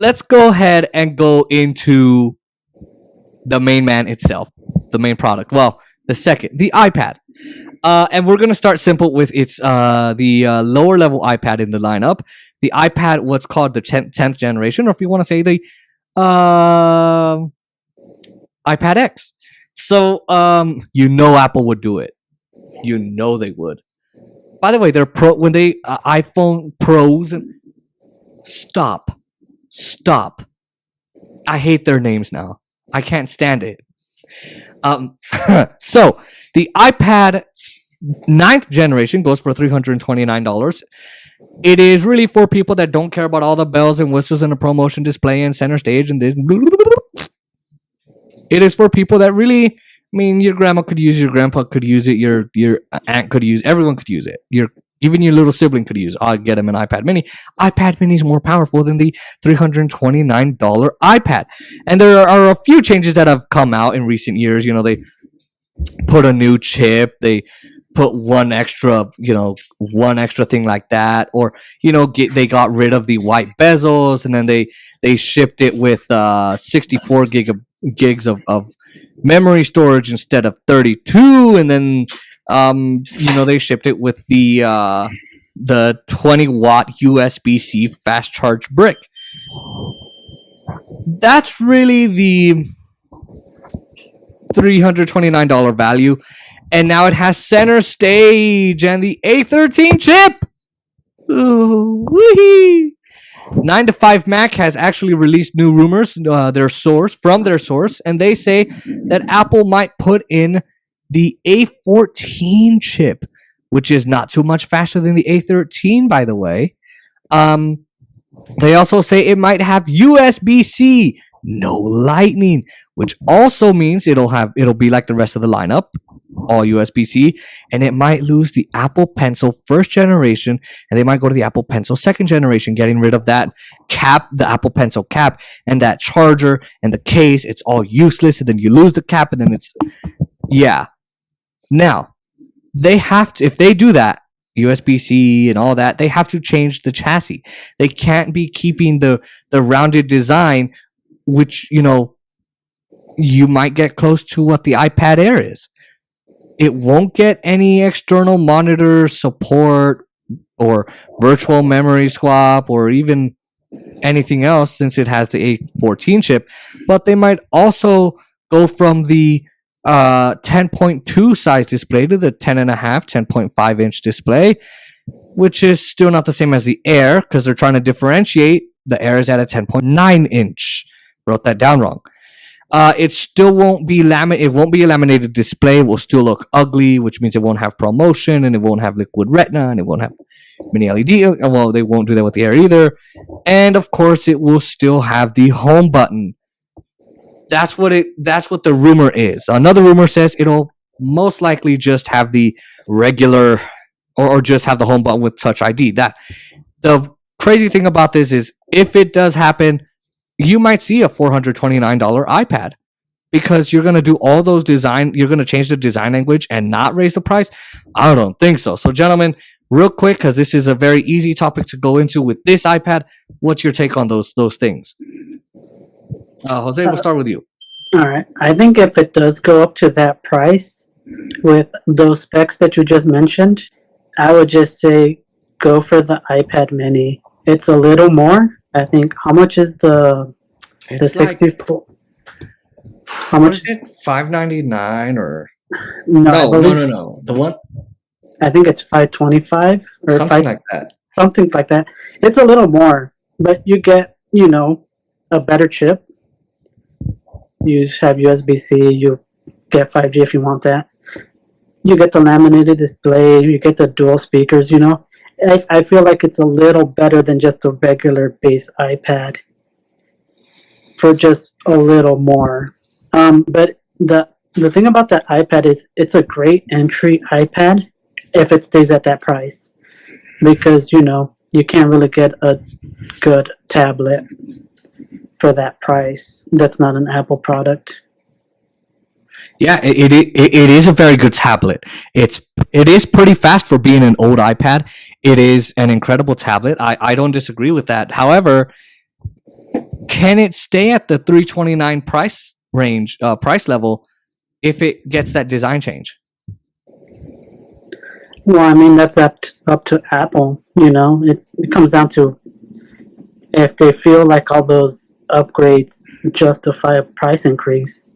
let's go ahead and go into the main man itself, the main product. Well, the second, the iPad. And we're gonna start simple with its the lower level iPad in the lineup. The iPad, what's called the 10th generation, or if you want to say the uh, iPad X. So Apple would do it. You know they would. By the way, they're pro when they iPhone Pros. Stop, stop. I hate their names now. I can't stand it. Um, so the iPad ninth generation goes for $329. It is really for people that don't care about all the bells and whistles and the promotion display and center stage and this. It is for people that really, I mean, your grandma could use, your grandpa could use it, your aunt could use, everyone could use it. Even your little sibling could use. I'll get them an iPad Mini. iPad Mini is more powerful than the $329 iPad. And there are a few changes that have come out in recent years. They put a new chip. They put one extra thing like that, or they got rid of the white bezels, and then they shipped it with 64 gigs of memory storage instead of 32, and then they shipped it with the 20-watt USB-C fast charge brick. That's really the $329 value. And now it has center stage and the A13 chip. Ooh, wee. 9 to 5 Mac has actually released new rumors, their source, and they say that Apple might put in the A14 chip, which is not too much faster than the A13, by the way. They also say it might have USB-C, no Lightning, which also means it'll be like the rest of the lineup, all USB-C, and it might lose the Apple Pencil first generation, and they might go to the Apple Pencil second generation, getting rid of that cap, the Apple Pencil cap, and that charger and the case. It's all useless, and then you lose the cap, and then yeah. Now, they have to, if they do that, USB-C and all that, they have to change the chassis. They can't be keeping the rounded design, which, you might get close to what the iPad Air is. It won't get any external monitor support or virtual memory swap or even anything else since it has the A14 chip, but they might also go from the 10.2 size display to the 10.5 inch display, which is still not the same as the Air because they're trying to differentiate. The Air is at a 10.9 inch. Wrote that down wrong. It still won't be It won't be a laminated display. It will still look ugly, which means it won't have ProMotion, and it won't have Liquid Retina, and it won't have Mini LED. Well, they won't do that with the Air either. And of course, it will still have the home button. That's what the rumor is. Another rumor says it'll most likely just have the regular, or just have the home button with Touch ID. That the crazy thing about this is, if it does happen, you might see a $429 iPad because you're going to do all those you're going to change the design language and not raise the price. I don't think so. So, gentlemen, real quick, because this is a very easy topic to go into with this iPad, what's your take on those things? Jose, we'll start with you. All right. I think if it does go up to that price with those specs that you just mentioned, I would just say go for the iPad Mini. It's a little more. I think, how much is the 64? How much is it? $599 or no. The one, I think it's $525 or something like that. Something like that. It's a little more, but you get a better chip. You have USB-C. You get 5G if you want that. You get the laminated display. You get the dual speakers. I feel like it's a little better than just a regular base iPad for just a little more. But the thing about that iPad is it's a great entry iPad if it stays at that price, because you can't really get a good tablet for that price. That's not an Apple product. Yeah, it is a very good tablet. It is pretty fast for being an old iPad. It is an incredible tablet. I don't disagree with that. However, can it stay at the 329 price range, price level, if it gets that design change? Well, I mean, that's up to Apple. It comes down to if they feel like all those upgrades justify a price increase.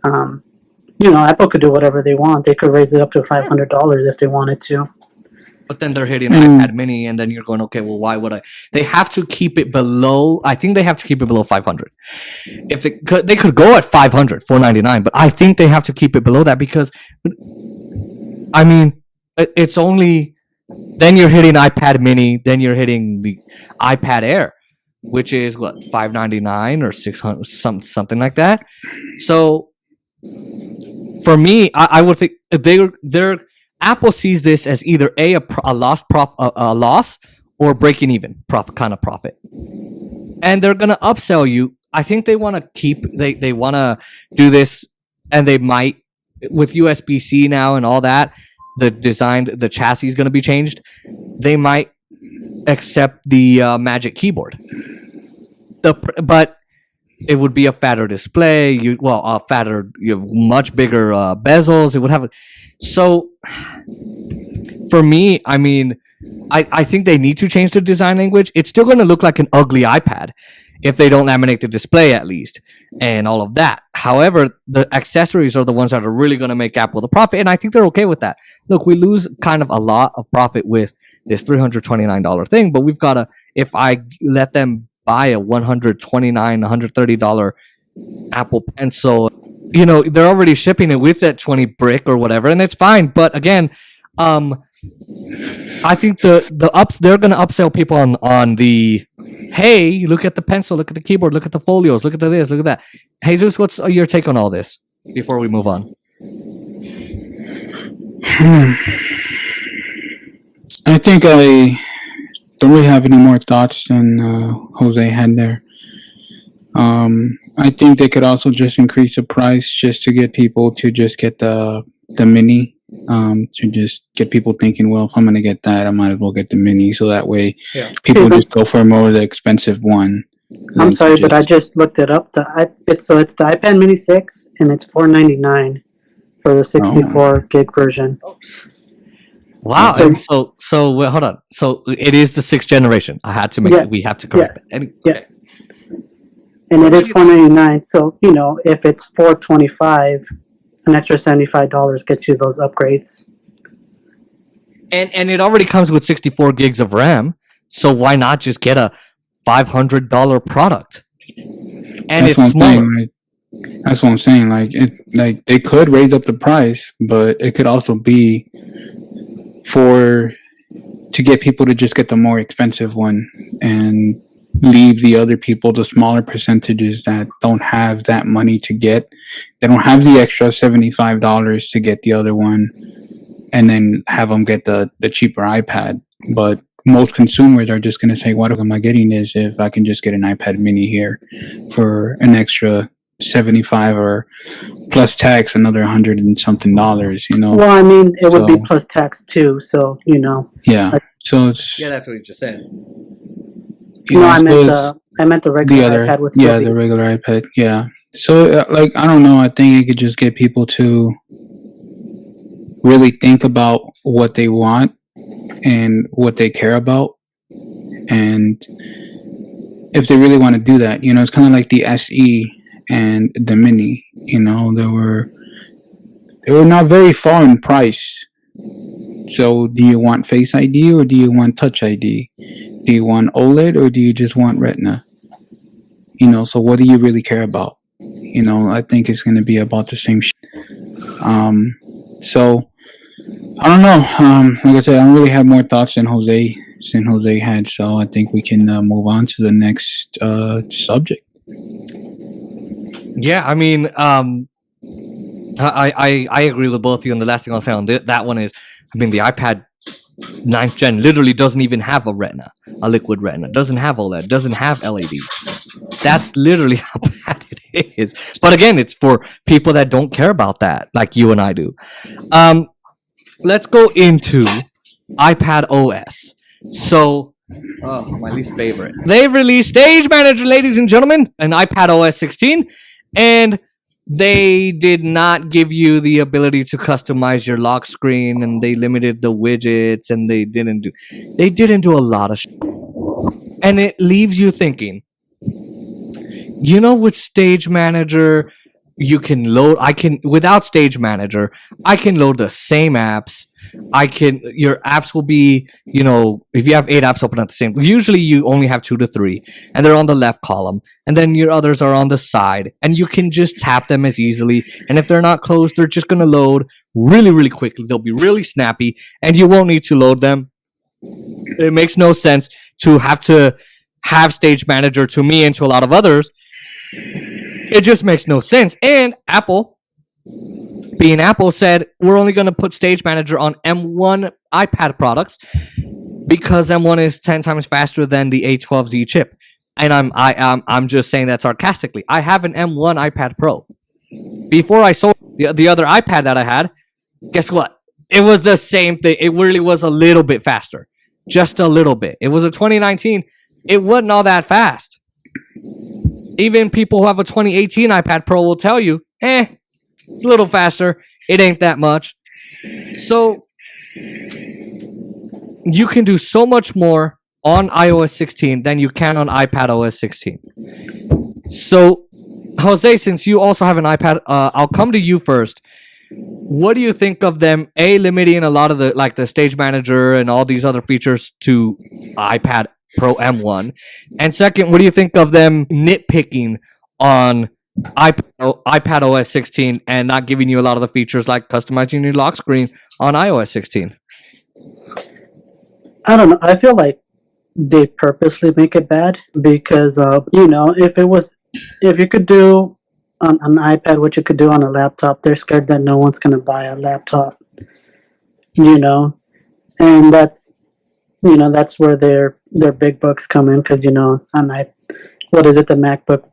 Apple could do whatever they want. They could raise it up to $500 if they wanted to. But then they're hitting iPad Mini, and then you're going, okay, well, why would I? They have to keep it below. I think they have to keep it below 500. If they could go at 500, 499, but I think they have to keep it below that because, I mean, it's only then you're hitting iPad Mini, then you're hitting the iPad Air, which is what, 599 or 600, something like that. So for me, I would think they're Apple sees this as either a loss or breaking even profit, and they're gonna upsell you. I think they want to they want to do this, and they might with USB-C now and all that. The chassis is going to be changed. They might accept the Magic Keyboard, but it would be a fatter display. Much bigger bezels. It would have. So, for me, I mean, I think they need to change the design language. It's still going to look like an ugly iPad if they don't laminate the display at least and all of that. However, the accessories are the ones that are really going to make Apple the profit, and I think they're okay with that. Look, we lose kind of a lot of profit with this $329 thing, but we've got to, if I let them buy a $129, $130 Apple Pencil, they're already shipping it with that 20 brick or whatever, and it's fine. But again, I think they're going to upsell people on the, hey, look at the pencil, look at the keyboard, look at the folios, look at this, look at that. Jesus, what's your take on all this before we move on? I think I don't really have any more thoughts than Jose had there. I think they could also just increase the price just to get people to just get the mini, to just get people thinking, well, if I'm going to get that, I might as well get the mini. So that way people just go for more of the expensive one. I'm sorry, but I just looked it up. It's the iPad Mini 6, and it's $499 for the 64 gig version. Wow. So well, hold on. So it is the 6th generation. I had to make it. We have to correct it. Yes. And it is $499. So, if it's $425, an extra $75 gets you those upgrades. And it already comes with 64 gigs of RAM. So why not just get a $500 product? And it's smaller. That's what I'm saying. Like they could raise up the price, but it could also be to get people to just get the more expensive one and leave the other people, the smaller percentages that don't have that money to get. They don't have the extra $75 to get the other one, and then have them get the cheaper iPad. But most consumers are just going to say, what am I getting this if I can just get an iPad mini here for an extra 75 or plus tax another 100 and something dollars, Well, I mean, it would be plus tax too, so yeah. So it's that's what he just said. I meant the regular iPad with the regular iPad. Yeah. So I don't know. I think it could just get people to really think about what they want and what they care about, and if they really want to do that, it's kind of like the SE and the Mini. They were not very far in price. So do you want Face ID or do you want Touch ID? Do you want OLED or do you just want Retina? So what do you really care about? I think it's going to be about the same shit. So I don't know. Like I said, I don't really have more thoughts than Jose had. So I think we can move on to the next subject. Yeah, I mean, I agree with both of you. And the last thing I'll say on that one is, I mean, the iPad 9th gen literally doesn't even have a Retina, a liquid Retina. Doesn't have OLED. Doesn't have LED. That's literally how bad it is. But again, it's for people that don't care about that, like you and I do. Let's go into iPadOS. So Oh, my least favorite. They've released Stage Manager, ladies and gentlemen, an iPadOS 16, and they did not give you the ability to customize your lock screen, and they limited the widgets, and they didn't do a lot of shit. And it leaves you thinking, with Stage Manager, you can load. Without Stage Manager, I can load the same apps. Your apps will be, if you have 8 apps open at the same, usually you only have 2 to 3, and they're on the left column, and then your others are on the side, and you can just tap them as easily. And if they're not closed, they're just going to load really, really quickly. They'll be really snappy, and you won't need to load them. It makes no sense to have Stage Manager, to me and to a lot of others. It just makes no sense. And Apple, being Apple, said we're only going to put Stage Manager on M1 iPad products because M1 is 10 times faster than the A12Z chip. And I'm just saying that sarcastically. I have an M1 iPad Pro. Before I sold the other iPad that I had, guess what? It was the same thing. It really was a little bit faster. Just a little bit. It was a 2019. It wasn't all that fast. Even people who have a 2018 iPad Pro will tell you, it's a little faster. It ain't that much. So you can do so much more on iOS 16 than you can on iPadOS 16. So, Jose, since you also have an iPad, I'll come to you first. What do you think of them, limiting a lot of the Stage Manager and all these other features to iPad Pro M1? And second, what do you think of them nitpicking on iPadOS 16 and not giving you a lot of the features like customizing your lock screen on iOS 16? I don't know. I feel like they purposely make it bad because, if you could do on an iPad what you could do on a laptop, they're scared that no one's going to buy a laptop, and that's where their big bucks come in because, what is it, the MacBook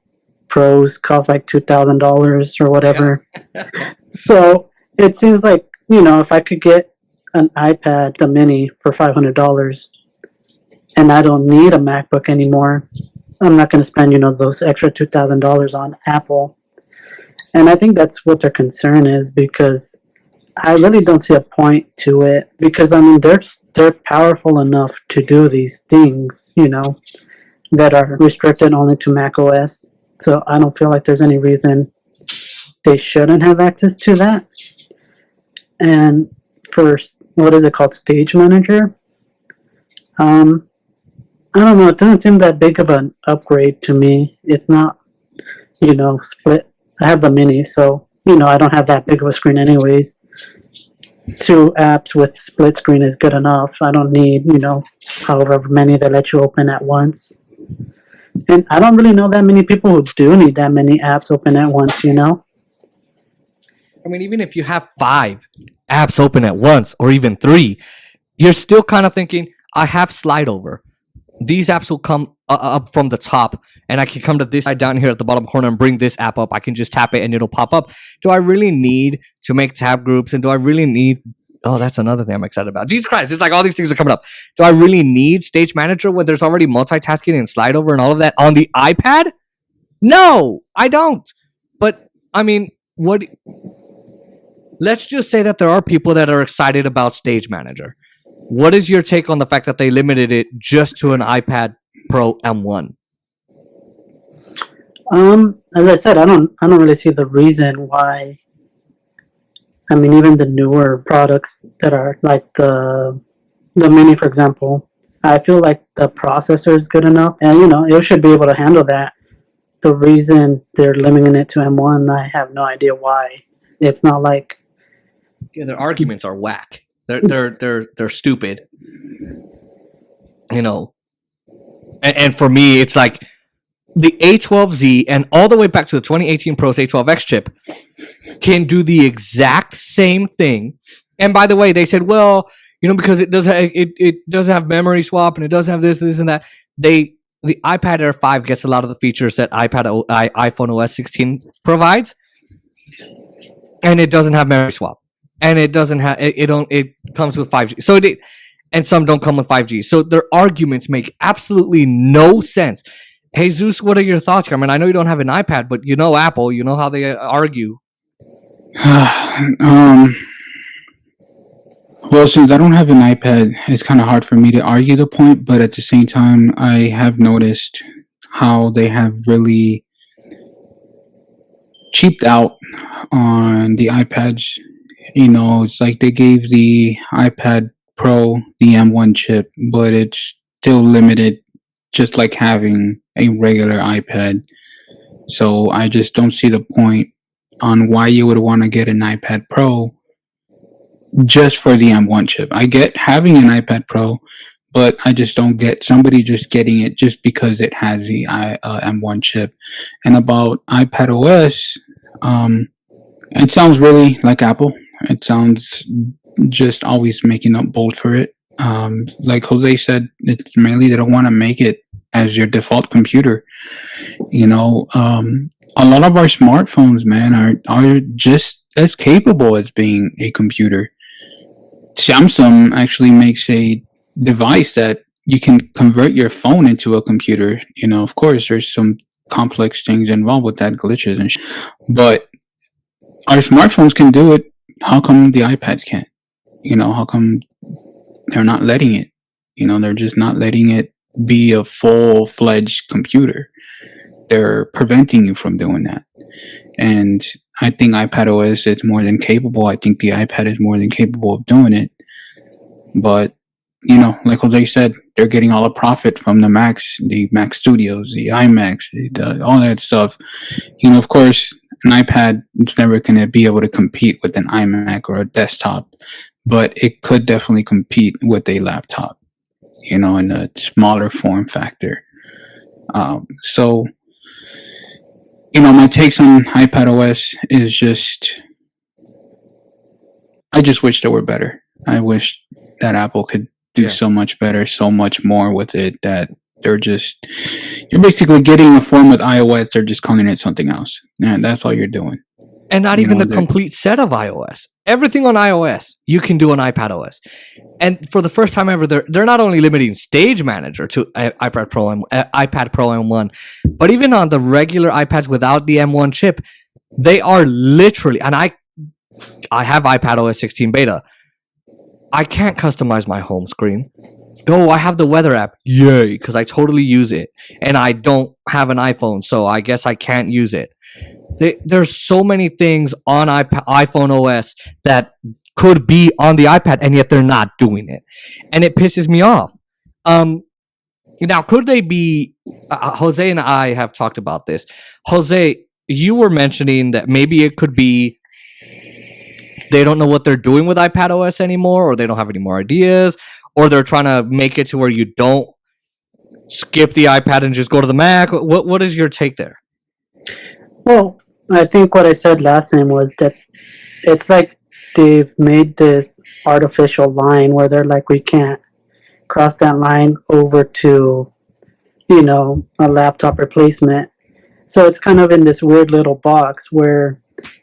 Pros cost like $2,000 or whatever. Yeah. So it seems like, if I could get an iPad, the mini, for $500 and I don't need a MacBook anymore, I'm not going to spend, those extra $2,000 on Apple. And I think that's what their concern is, because I really don't see a point to it, because they're powerful enough to do these things, that are restricted only to Mac OS. So I don't feel like there's any reason they shouldn't have access to that. And for, what is it called, Stage Manager? I don't know. It doesn't seem that big of an upgrade to me. It's not, split. I have the mini, so, I don't have that big of a screen anyways. 2 apps with split screen is good enough. I don't need, however many they let you open at once. And I don't really know that many people who do need that many apps open at once, I mean, even if you have 5 apps open at once, or even 3, you're still kind of thinking, I have slide over. These apps will come up from the top, and I can come to this side down here at the bottom corner and bring this app up. I can just tap it and it'll pop up. Do I really need to make tab groups? And do I really need... Oh, that's another thing I'm excited about. Jesus Christ, it's like all these things are coming up. Do I really need Stage Manager when there's already multitasking and slide over and all of that on the iPad? No, I don't. But, I mean, what... Let's just say that there are people that are excited about Stage Manager. What is your take on the fact that they limited it just to an iPad Pro M1? As I said, I don't really see the reason why. I mean, even the newer products that are like the mini, for example, I feel like the processor is good enough, and it should be able to handle that. The reason they're limiting it to M1, I have no idea why. It's not like... Yeah, their arguments are whack. They're stupid. And for me, it's like the A12Z and all the way back to the 2018 Pro's A12X chip can do the exact same thing. And by the way, they said, well, because it does have memory swap and it does have this and that. The iPad Air 5 gets a lot of the features that iPhone OS 16 provides, and it doesn't have memory swap. And it doesn't have it comes with 5G. So and some don't come with 5G. So their arguments make absolutely no sense. Hey Zeus, what are your thoughts, Cameron? I know you don't have an iPad, but you know Apple, you know how they argue. Well, since I don't have an iPad, it's kind of hard for me to argue the point, but at the same time, I have noticed how they have really cheaped out on the iPads. It's like they gave the iPad Pro the M1 chip, but it's still limited, just like having a regular iPad. So I just don't see the point on why you would want to get an iPad Pro just for the M1 chip. I get having an iPad Pro, but I just don't get somebody just getting it just because it has the M1 chip. And about iPadOS, it sounds really like Apple. It sounds just always making up bold for it. Like Jose said, it's mainly they don't want to make it as your default computer. A lot of our smartphones, man, are just as capable as being a computer. Samsung actually makes a device that you can convert your phone into a computer. Of course, there's some complex things involved with that, glitches and but our smartphones can do it. How come the iPads can't? How come they're not letting it? They're just not letting it be a full-fledged computer. They're preventing you from doing that. And I think iPadOS is more than capable. I think the iPad is more than capable of doing it. But, like Jose said, they're getting all the profit from the Macs, the Mac Studios, the iMacs, all that stuff. Of course, an iPad is never going to be able to compete with an iMac or a desktop, but it could definitely compete with a laptop, in a smaller form factor. So, my takes on iPadOS is I just wish they were better. I wish that Apple could do so much better, so much more with it, that you're basically getting a form with iOS, they're just calling it something else. And that's all you're doing. And not even the complete set of iOS. Everything on iOS, you can do on iPadOS. And for the first time ever, they're not only limiting Stage Manager to iPad Pro and iPad Pro M1, but even on the regular iPads without the M1 chip, they are literally, and I have iPadOS 16 beta. I can't customize my home screen. Oh, I have the weather app. Yay, because I totally use it. And I don't have an iPhone, so I guess I can't use it. There's so many things on iPhone OS that could be on the iPad, and yet they're not doing it. And it pisses me off. Now, could they be... Jose and I have talked about this. Jose, you were mentioning that maybe it could be they don't know what they're doing with iPadOS anymore, or they don't have any more ideas, or they're trying to make it to where you don't skip the iPad and just go to the Mac. What is your take there? Well, I think what I said last time was that it's like they've made this artificial line where they're like, we can't cross that line over to, a laptop replacement. So it's kind of in this weird little box where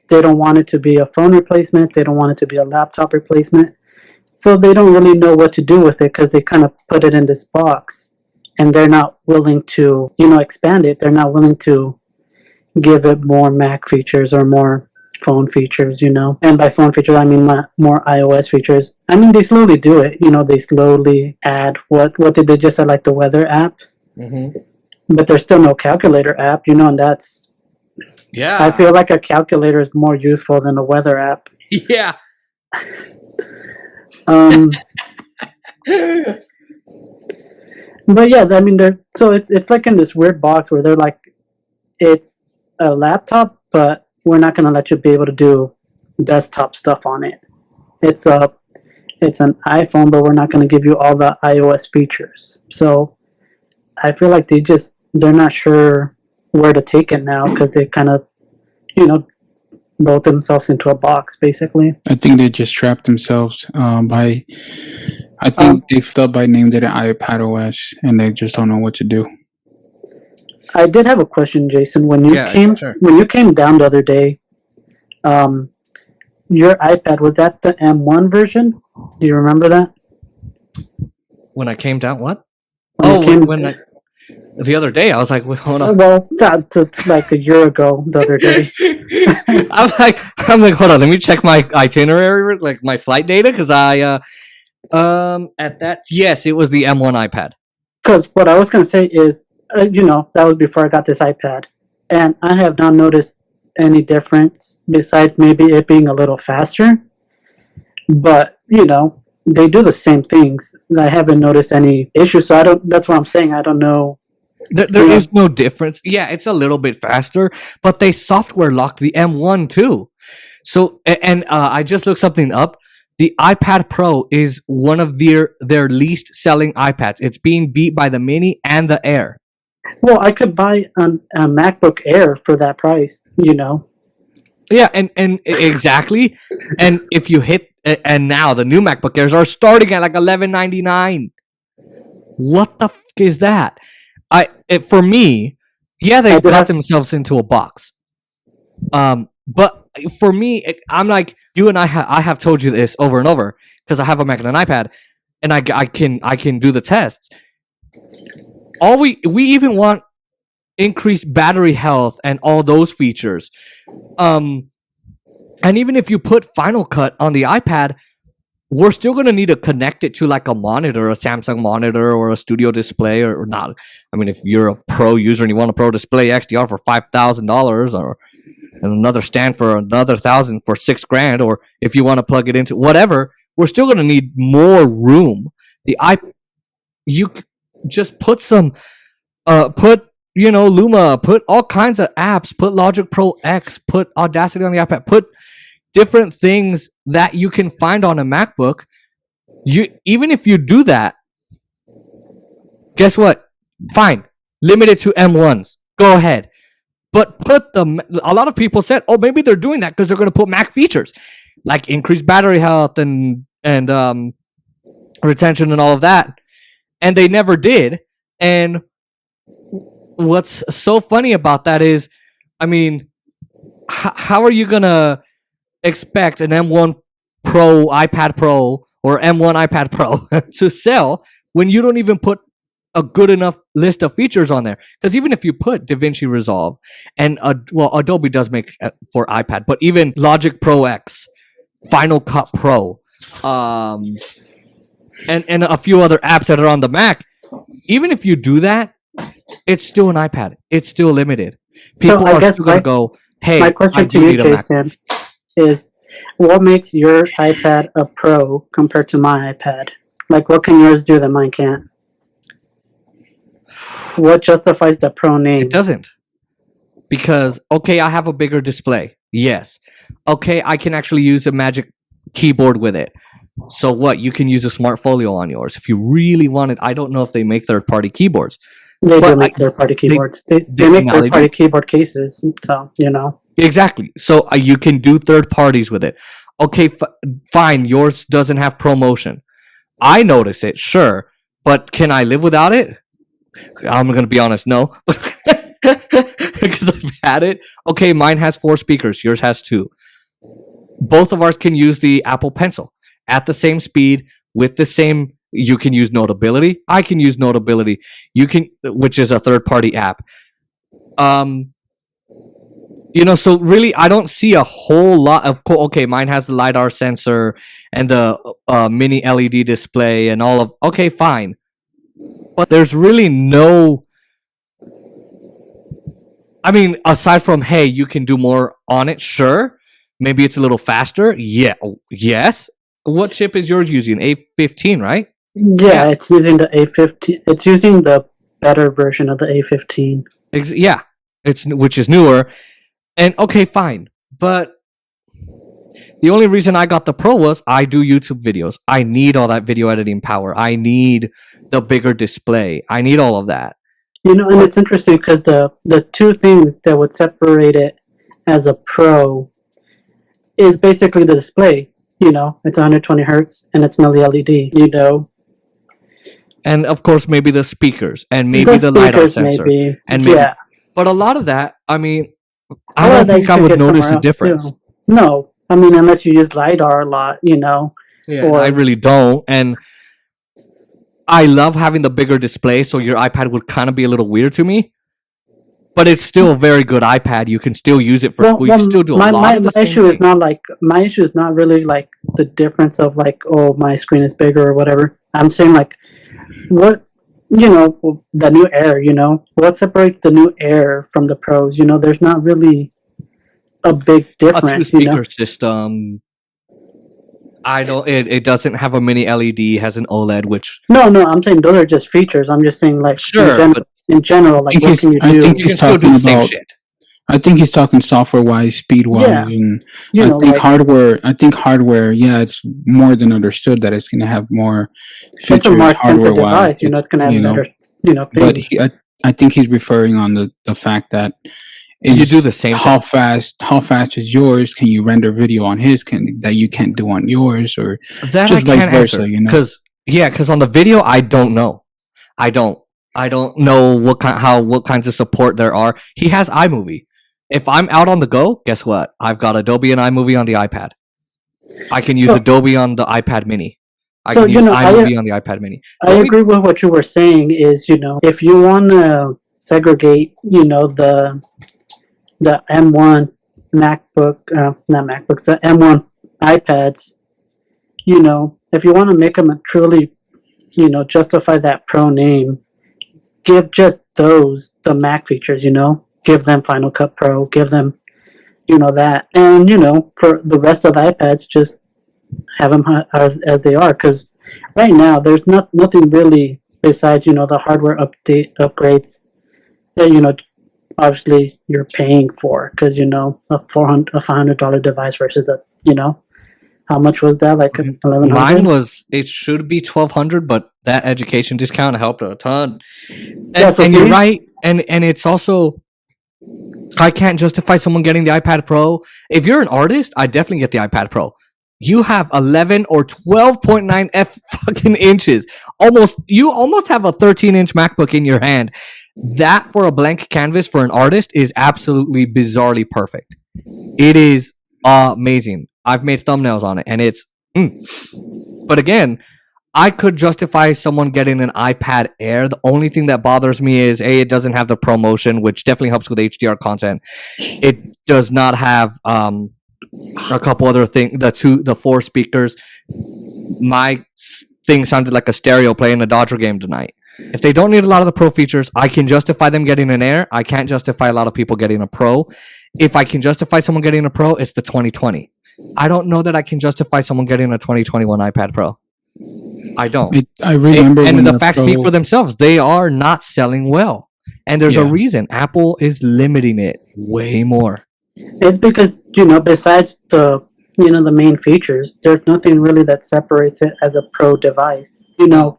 they don't want it to be a phone replacement. They don't want it to be a laptop replacement. So they don't really know what to do with it because they kind of put it in this box and they're not willing to, expand it. They're not willing to give it more Mac features or more phone features, And by phone features, I mean more iOS features. I mean, they slowly do it. They slowly add, what did they just add, like the weather app? Mm-hmm. But there's still no calculator app, and that's... Yeah. I feel like a calculator is more useful than a weather app. Yeah. But yeah, I mean, so it's like in this weird box where they're like, it's a laptop, but we're not going to let you be able to do desktop stuff on it. It's an iPhone, but we're not going to give you all the iOS features. So I feel like they're not sure where to take it now because they kind of, wrote themselves into a box, basically. I think they just trapped themselves by... I think they felt by named it iPadOS, and they just don't know what to do. I did have a question, Jason. When you came down the other day, your iPad, was that the M1 version? Do you remember that? When I came down, what? When The other day, I was like, wait, hold on. well, it's like a year ago. The other day, I'm like, hold on. Let me check my itinerary, like my flight data, because at that, yes, it was the M1 iPad. because what I was gonna say is, that was before I got this iPad, and I have not noticed any difference besides maybe it being a little faster. But they do the same things. I haven't noticed any issues, so I don't. That's what I'm saying. I don't know. There is no difference. Yeah, it's a little bit faster, but they software locked the M1 too. So, and I just looked something up. The iPad Pro is one of their least selling iPads. It's being beat by the Mini and the Air. Well, I could buy a MacBook Air for that price. Yeah, and exactly. And if you hit, and now the new MacBook Airs are starting at like $11.99. What the is that? For me, yeah, they got themselves into a box. But for me, I'm like you and I have told you this over and over because I have a Mac and an iPad, and I can do the tests. All we even want increased battery health and all those features. And even if you put Final Cut on the iPad, we're still going to need to connect it to like a monitor, a Samsung monitor or a studio display or not. I mean, if you're a pro user and you want a pro display XDR for $5,000 or another stand for another $1,000 for $6,000, or if you want to plug it into whatever, we're still going to need more room. You just put some, Luma, put all kinds of apps, put Logic Pro X, put Audacity on the iPad, put different things that you can find on a MacBook. Even if you do that, guess what? Fine. Limit it to M1s. Go ahead. But a lot of people said, oh, maybe they're doing that because they're going to put Mac features like increased battery health and retention and all of that. And they never did. And what's so funny about that is, I mean, how are you going to expect an M1 Pro iPad Pro or M1 iPad Pro to sell when you don't even put a good enough list of features on there? Because even if you put DaVinci Resolve and Adobe does make for iPad, but even Logic Pro X, Final Cut Pro, and a few other apps that are on the Mac, even if you do that, it's still an iPad. It's still limited. People are still going to go, hey, my question to you, Jason, is what makes your iPad a Pro compared to my iPad? Like, what can yours do that mine can't? What justifies the Pro name? It doesn't. Because, okay, I have a bigger display. Yes. Okay, I can actually use a Magic Keyboard with it. So what? You can use a Smart Folio on yours. If you really want it, I don't know if they make third-party keyboards. They do make third-party keyboards. They make third-party keyboard cases. So, Exactly. So you can do third parties with it. Okay, fine. Yours doesn't have ProMotion. I notice it, sure. But can I live without it? I'm going to be honest, no. Because I've had it. Okay, mine has 4 speakers. Yours has 2. Both of ours can use the Apple Pencil at the same speed with the same. You can use Notability. I can use Notability. You can, which is a third-party app. So really, I don't see a whole lot of. Okay, mine has the LiDAR sensor and the mini LED display and all of. Okay, fine, but there's really no. I mean, aside from hey, you can do more on it. Sure, maybe it's a little faster. Yeah, yes. What chip is yours using? A15, right? Yeah, it's using the A15. It's using the better version of the A15. Yeah, which is newer. And okay, fine. But the only reason I got the Pro was I do YouTube videos. I need all that video editing power. I need the bigger display. I need all of that. And it's interesting because the two things that would separate it as a Pro is basically the display. It's 120 hertz and it's mini LED. And of course, maybe the speakers and maybe the LiDAR sensor. But a lot of that, I mean, I don't think I would notice a difference. Too. No, I mean, unless you use LiDAR a lot, Yeah, I really don't. And I love having the bigger display, so your iPad would kind of be a little weird to me. But it's still a very good iPad. You can still use it for school. You can still do a lot of the my same issue is thing. not like my issue is not really like the difference of like, oh, my screen is bigger or whatever. I'm saying like, what, the new Air, what separates the new Air from the Pros? There's not really a big A difference. two-speaker system. I don't. It doesn't have a mini LED. Has an OLED, which No, I'm saying those are just features. I'm just saying like sure, but in general, like what can you I do? think you he's can still do talking the same about. shit. I think he's talking software-wise, speed-wise, Yeah. and You I know, think like hardware. I think hardware. Yeah, it's more than understood that it's going to have more it's a features more expensive hardware-wise. device. It's going to have better, But things. I think he's referring on the fact that You is do the same how thing. fast is yours? Can you render video on his that you can't do on yours, or That just I vice can't versa? answer because on the video I don't know. I don't know what kinds of support there are. He has iMovie. If I'm out on the go, guess what? I've got Adobe and iMovie on the iPad. I can use So, Adobe on the iPad Mini. I so can use iMovie on the iPad Mini. I agree with what you were saying. Is if you want to segregate, the M1 MacBook, not MacBooks, the M1 iPads. If you want to make them truly, justify that Pro name, give just those the Mac features. Give them Final Cut Pro. Give them, that, and for the rest of the iPads, just have them as they are. Because right now, there's nothing really besides the hardware upgrades that obviously you're paying for, because a $500 device versus a how much was that, like Okay. 1100? Mine was it should be 1200, but that education discount helped a ton. And you're right. And it's also I can't justify someone getting the iPad Pro. If you're an artist, I definitely get the iPad Pro. You have 11 or 12.9 f fucking inches. You almost have a 13-inch MacBook in your hand. That for a blank canvas for an artist is absolutely bizarrely perfect. It is amazing. I've made thumbnails on it, and it's. But again, I could justify someone getting an iPad Air. The only thing that bothers me is it doesn't have the ProMotion, which definitely helps with HDR content. It does not have a couple other things. The 4 speakers. My thing sounded like a stereo playing a Dodger game tonight. If they don't need a lot of the Pro features, I can justify them getting an Air. I can't justify a lot of people getting a Pro. If I can justify someone getting a Pro, it's the 2020. I don't know that I can justify someone getting a 2021 iPad Pro. I don't. I remember and when the facts speak for themselves. They are not selling well. And there's a reason. Apple is limiting it way more. It's because, besides the main features, there's nothing really that separates it as a Pro device. You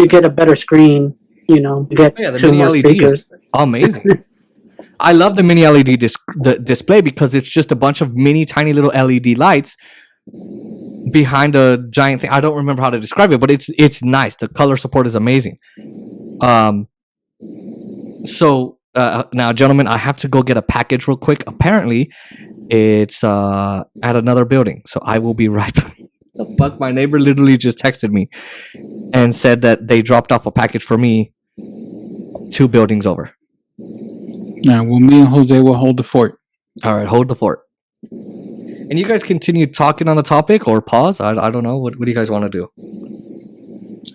get a better screen, you get the 2 mini more LED speakers. is amazing. I love the mini LED display because it's just a bunch of mini tiny little LED lights behind a giant thing. I don't remember how to describe it, but it's nice. The color support is amazing. So now, gentlemen, I have to go get a package real quick. Apparently, it's at another building, so I will be right back. The fuck? My neighbor literally just texted me and said that they dropped off a package for me 2 buildings over. Yeah, well, me and Jose will hold the fort. All right, hold the fort. And you guys continue talking on the topic or pause? I don't know. What do you guys want to do?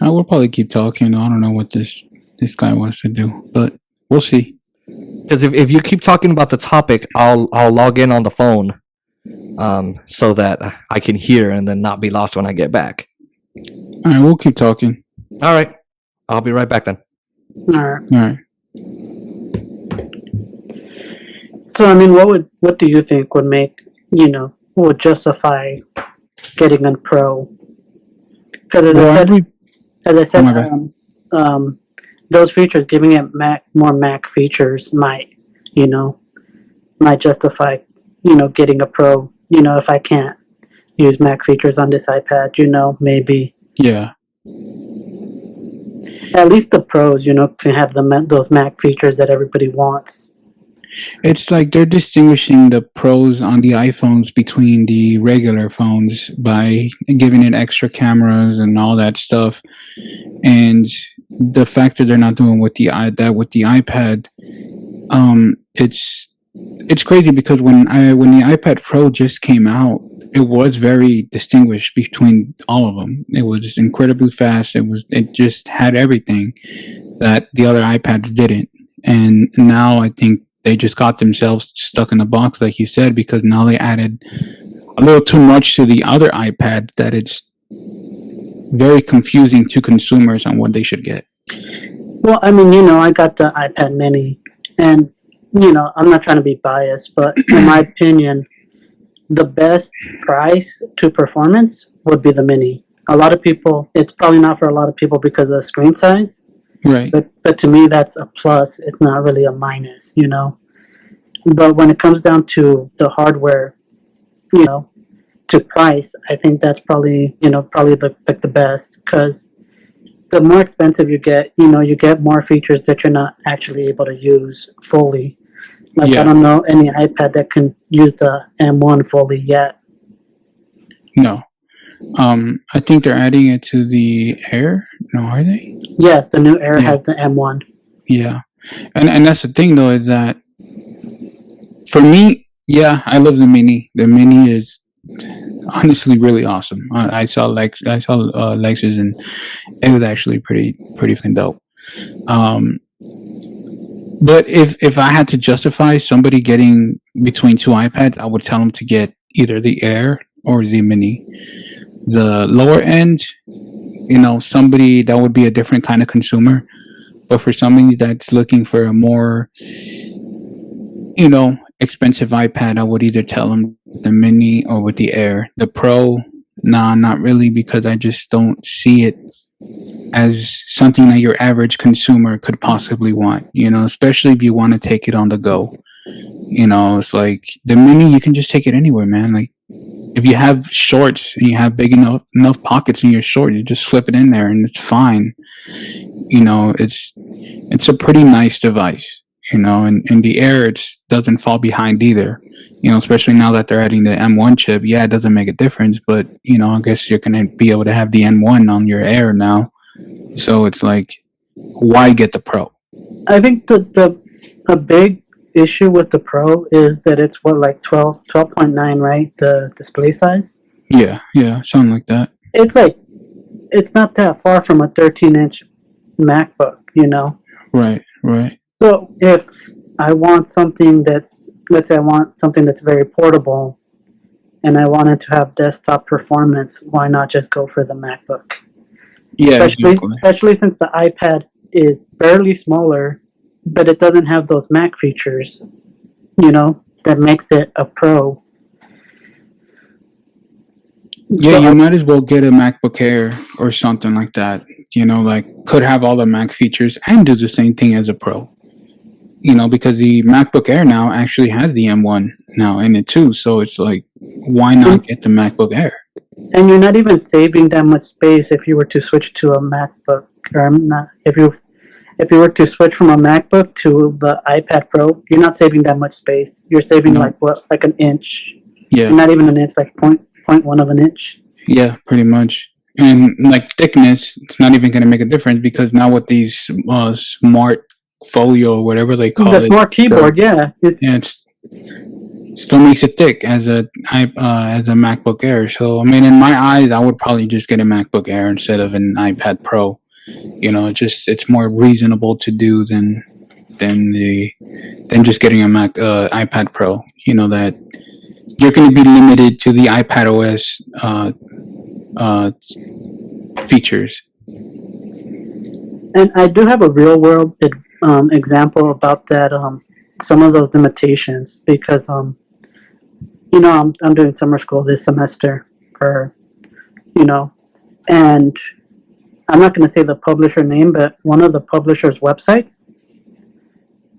I will probably keep talking. I don't know what this guy wants to do, but we'll see. Because if you keep talking about the topic, I'll log in on the phone, so that I can hear and then not be lost when I get back. All right, we'll keep talking. All right, I'll be right back then. All right. So, I mean, what do you think would make, would justify getting a Pro? Because as I said, those features, giving it more Mac features might justify, getting a Pro. If I can't use Mac features on this iPad, maybe. Yeah. At least the Pros, can have those Mac features that everybody wants. It's like they're distinguishing the pros on the iPhones between the regular phones by giving it extra cameras and all that stuff. And the fact that they're not doing with that with the iPad, it's crazy because when the iPad Pro just came out, it was very distinguished between all of them. It was incredibly fast. It just had everything that the other iPads didn't. And now I think they just got themselves stuck in a box, like you said, because now they added a little too much to the other iPad that it's very confusing to consumers on what they should get. Well, I mean, I got the iPad Mini, and I'm not trying to be biased, but in my opinion, the best price to performance would be the Mini. A lot of people, it's probably not for a lot of people because of the screen size, Right. but to me, that's a plus. It's not really a minus, But when it comes down to the hardware, to price, I think that's probably the best, because the more expensive you get, you get more features that you're not actually able to use fully. Like, I Yeah. don't know any iPad that can use the M1 fully yet. No. I think they're adding it to the Air. No, are they? Yes, the new Air Yeah. has the M1. Yeah. And that's the thing though, is that for me, yeah, I love the Mini. The Mini is honestly really awesome. I saw Lexus, and it was actually pretty fucking dope. But if I had to justify somebody getting between two iPads, I would tell them to get either the Air or the Mini. The lower end, somebody that would be a different kind of consumer. But for somebody that's looking for a more, expensive iPad, I would either tell them the Mini or with the Air. The Pro, nah, not really, because I just don't see it as something that your average consumer could possibly want, especially if you want to take it on the go. It's like the Mini, you can just take it anywhere, man. Like, if you have shorts and you have big enough pockets in your short, you just slip it in there and it's fine. It's a pretty nice device. And the Air, it doesn't fall behind either. Especially now that they're adding the M1 chip. Yeah, it doesn't make a difference, but I guess you're gonna be able to have the M1 on your Air now. So it's like, why get the Pro? I think a big issue with the Pro is that it's like 12.9, right? The display size. Yeah, something like that. It's like, it's not that far from a 13-inch MacBook, Right. So if I want something let's say I want something that's very portable, and I wanted to have desktop performance, why not just go for the MacBook? Yeah, Especially since the iPad is barely smaller, but it doesn't have those Mac features, that makes it a Pro. Yeah, So, you might as well get a MacBook Air or something like that. Like, could have all the Mac features and do the same thing as a Pro. Because the MacBook Air now actually has the M1 now in it too. So it's like, why not get the MacBook Air? And you're not even saving that much space if you were to switch to a MacBook, or not if you were to switch from a MacBook to the iPad Pro. You're not saving that much space. You're saving like an inch. Yeah, Not even an inch, like 0.1 of an inch. Yeah, pretty much. And like thickness, it's not even going to make a difference because now with these smart folio or whatever they call it, the smart keyboard, it still makes it thick as a MacBook Air. So I mean, in my eyes, I would probably just get a MacBook Air instead of an iPad Pro. It's more reasonable to do than just getting a iPad Pro. That you're going to be limited to the iPadOS features. And I do have a real world example about that. Some of those limitations, because I'm doing summer school this semester for, and I'm not going to say the publisher name, but one of the publisher's websites,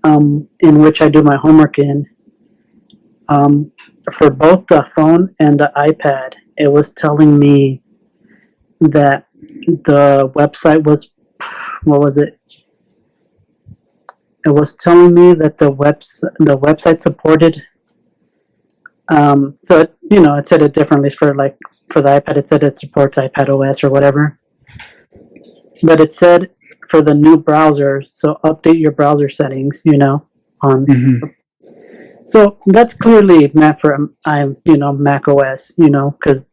in which I do my homework in, for both the phone and the iPad, it was telling me that the website was, what was it? it was telling me that the website supported. So it said it differently for the iPad. It said it supports iPadOS or whatever, but it said for the new browser, so update your browser settings. On Mhm. so that's clearly meant for Mac OS. Because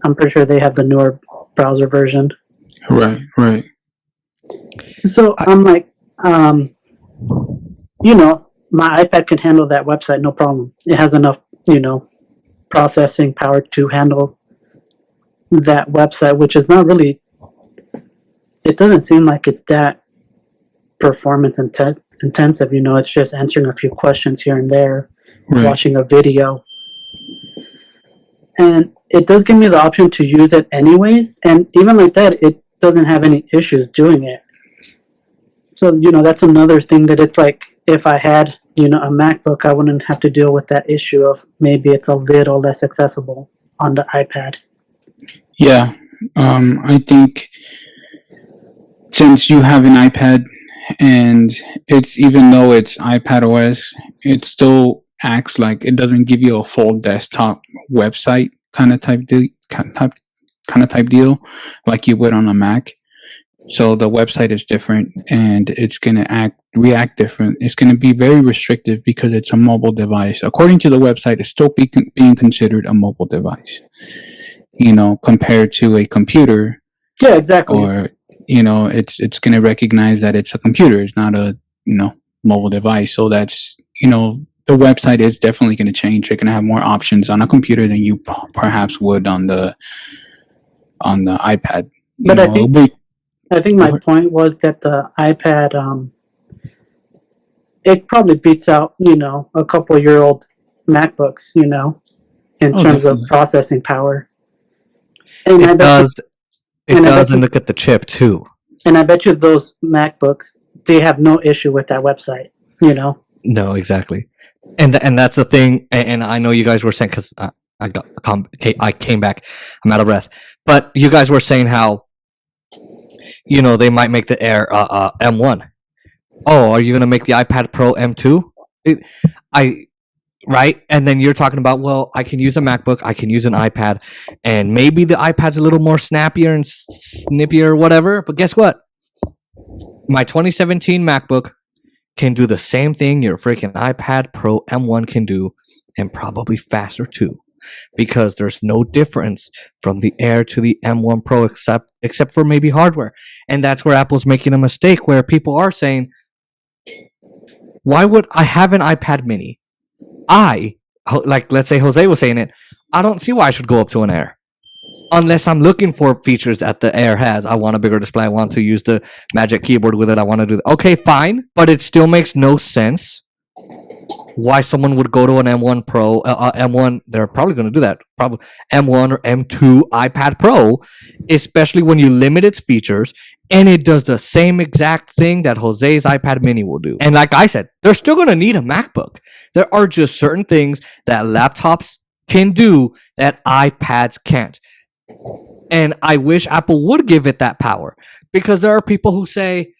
I'm pretty sure they have the newer browser version. Right, right. So I'm like, my iPad can handle that website, no problem. It has enough, processing power to handle that website, which is not really. It doesn't seem like it's that performance intensive. It's just answering a few questions here and there, Right. watching a video, and it does give me the option to use it anyways. And even like that, it doesn't have any issues doing it. So that's another thing that it's like if I had a MacBook, I wouldn't have to deal with that issue of maybe it's a little less accessible on the iPad. Yeah. I think since you have an iPad and even though it's iPadOS, it still acts like it doesn't give you a full desktop website kind of type deal like you would on a Mac. So the website is different and it's going to react different. It's going to be very restrictive because it's a mobile device. According to the website, it's still being considered a mobile device, compared to a computer. Yeah, exactly. Or, it's going to recognize that it's a computer. It's not a, mobile device. So that's, the website is definitely going to change. You're going to have more options on a computer than you perhaps would on the iPad. But I think my point was that the iPad, it probably beats out, a couple-year-old MacBooks, in terms definitely. of processing power. And It does. And look at the chip too. And I bet you those MacBooks, they have no issue with that website. No, exactly. And that's the thing. And I know you guys were saying because I came back. I'm out of breath. But you guys were saying how they might make the Air M1. Oh, are you gonna make the iPad Pro M2? Right? And then you're talking about, well, I can use a MacBook, I can use an iPad, and maybe the iPad's a little more snappier and snippier or whatever. But guess what? My 2017 MacBook can do the same thing your freaking iPad Pro M1 can do, and probably faster too. Because there's no difference from the Air to the M1 Pro except for maybe hardware. And that's where Apple's making a mistake where people are saying, why would I have an iPad mini? Let's say Jose was saying it, I don't see why I should go up to an Air. Unless I'm looking for features that the Air has. I want a bigger display. I want to use the Magic Keyboard with it. I want to do that. Okay, fine. But it still makes no sense why someone would go to an M1 Pro, M1, they're probably going to do that, probably M1 or M2 iPad Pro, especially when you limit its features, and it does the same exact thing that Jose's iPad mini will do. And like I said, they're still going to need a MacBook. There are just certain things that laptops can do that iPads can't. And I wish Apple would give it that power, because there are people who say,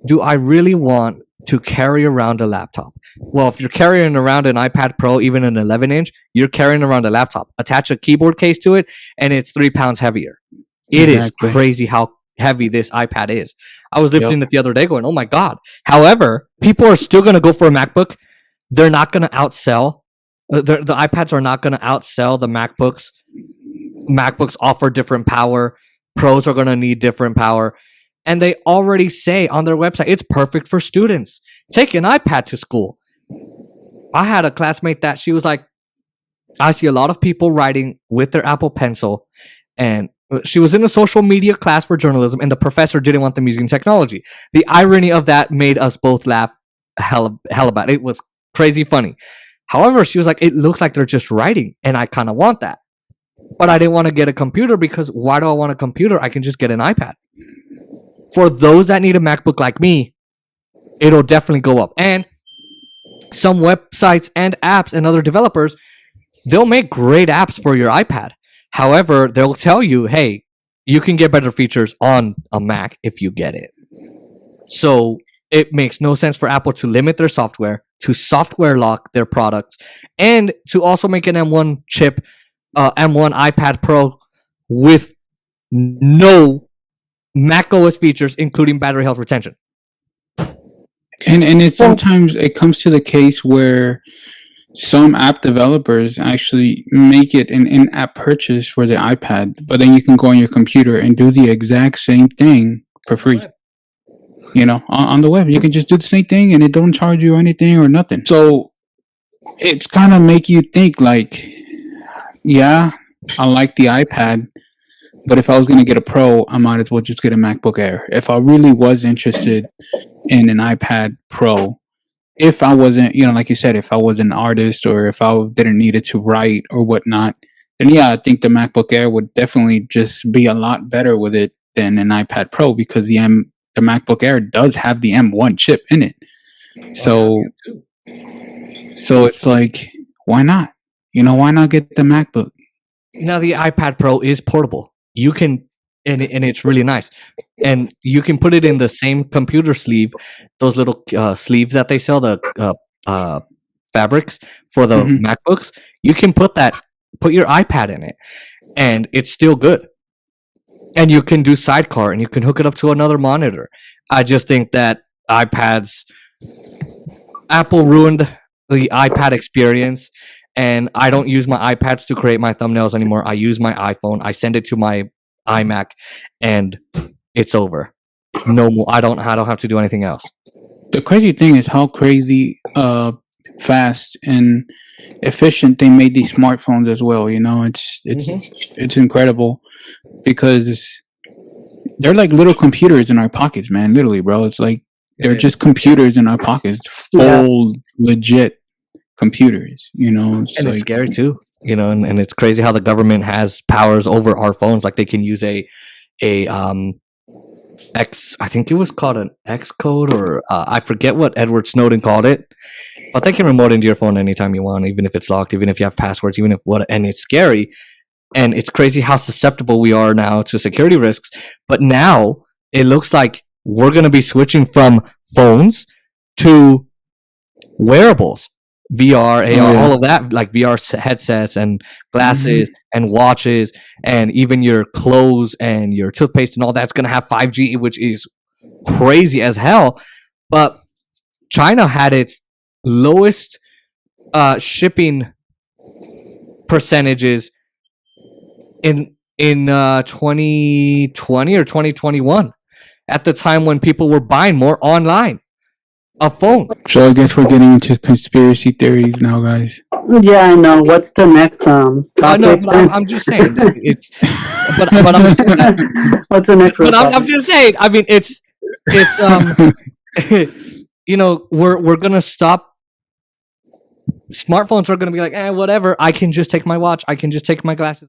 do I really want to carry around a laptop? Well, if you're carrying around an iPad Pro, even an 11-inch, you're carrying around a laptop. Attach a keyboard case to it, and it's 3 pounds heavier. It is crazy how heavy this iPad is. I was lifting it the other day going, oh my God. However, people are still going to go for a MacBook. They're not going to outsell. The iPads are not going to outsell the MacBooks. MacBooks offer different power. Pros are going to need different power. And they already say on their website, it's perfect for students. Take an iPad to school. I had a classmate that she was like, I see a lot of people writing with their Apple Pencil. And she was in a social media class for journalism, and the professor didn't want them using technology. The irony of that made us both laugh hell about it. It was crazy funny. However, she was like, it looks like they're just writing, and I kind of want that. But I didn't want to get a computer, because why do I want a computer? I can just get an iPad. For those that need a MacBook like me, it'll definitely go up. And some websites and apps and other developers, they'll make great apps for your iPad. However, they'll tell you, hey, you can get better features on a Mac if you get it. So it makes no sense for Apple to limit their software, to software lock their products, and to also make an M1 chip, M1 iPad Pro with no macOS features, including battery health retention. And it sometimes it comes to the case where some app developers actually make it an in-app purchase for the iPad, but then you can go on your computer and do the exact same thing for free. You know, on the web, you can just do the same thing and it don't charge you anything or nothing. So it's kind of make you think like, yeah, I like the iPad, but if I was going to get a Pro, I might as well just get a MacBook Air. If I really was interested in an iPad Pro, if I wasn't, you know, like you said, if I was an artist or if I didn't need it to write or whatnot, then yeah, I think the MacBook Air would definitely just be a lot better with it than an iPad Pro, because the MacBook Air does have the M1 chip in it. So it's like, why not? You know, why not get the MacBook? Now the iPad Pro is portable. You can, and it's really nice, and you can put it in the same computer sleeve, those little sleeves that they sell, the fabrics for the MacBooks. You can put your iPad in it, and it's still good. And you can do sidecar, and you can hook it up to another monitor. I just think that Apple ruined the iPad experience. And I don't use my iPads to create my thumbnails anymore. I use my iPhone. I send it to my iMac, and it's over. No more. I don't have to do anything else. The crazy thing is how crazy fast and efficient they made these smartphones as well. You know, it's incredible, because they're like little computers in our pockets, man. Literally, bro. It's like they're just computers in our pockets, full legit computers, you know. It's scary too, you know, and it's crazy how the government has powers over our phones. Like they can use a X, I think it was called an X code, or I forget what Edward Snowden called it, but they can remote into your phone anytime you want, even if it's locked, even if you have passwords, even if and it's scary. And it's crazy how susceptible we are now to security risks. But now it looks like we're going to be switching from phones to wearables. VR, AR, all of that, like VR headsets and glasses and watches, and even your clothes and your toothpaste and all that's going to have 5G, which is crazy as hell. But China had its lowest shipping percentages in 2020 or 2021, at the time when people were buying more online. A phone. So I guess we're getting into conspiracy theories now, guys. Yeah, I know. What's the next topic? No, but I'm just saying it's. But I'm. What's the next? But I'm just saying. I mean, it's you know, we're gonna stop. Smartphones are gonna be like, whatever. I can just take my watch. I can just take my glasses.